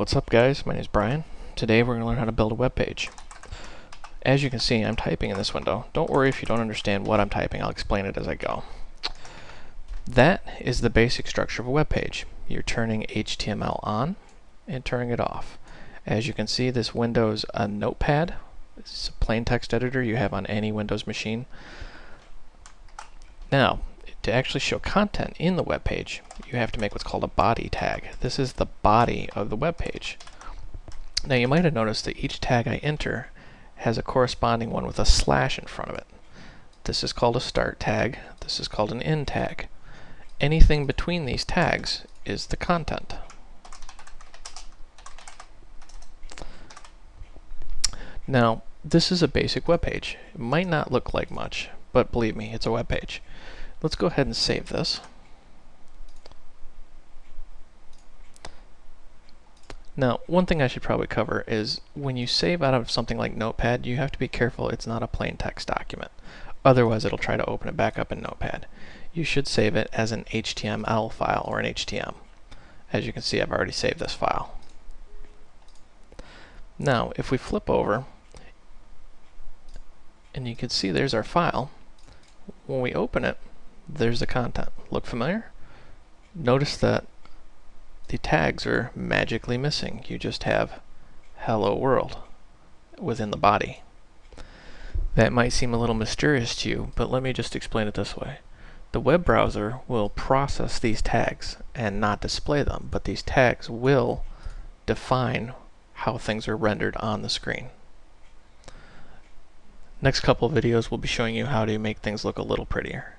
What's up, guys? My name is Brian. Today we're going to learn how to build a web page. As you can see, I'm typing in this window. Don't worry if you don't understand what I'm typing, I'll explain it as I go. That is the basic structure of a web page. You're turning HTML on and turning it off. As you can see, this window's a notepad. It's a plain text editor you have on any Windows machine. Now, to actually show content in the web page, you have to make what's called a body tag. This is the body of the web page. Now you might have noticed that each tag I enter has a corresponding one with a slash in front of it. This is called a start tag. This is called an end tag. Anything between these tags is the content. Now, this is a basic web page. It might not look like much, but believe me, it's a web page. Let's go ahead and save this. Now, one thing I should probably cover is when you save out of something like Notepad, you have to be careful it's not a plain text document. Otherwise, it'll try to open it back up in Notepad. You should save it as an HTML file or an HTML. As you can see, I've already saved this file. Now, if we flip over, and you can see there's our file, when we open it, there's the content. Look familiar? Notice that the tags are magically missing. You just have hello world within the body. That might seem a little mysterious to you, but let me just explain it this way. The web browser will process these tags and not display them, but these tags will define how things are rendered on the screen. Next couple of videos we'll be showing you how to make things look a little prettier.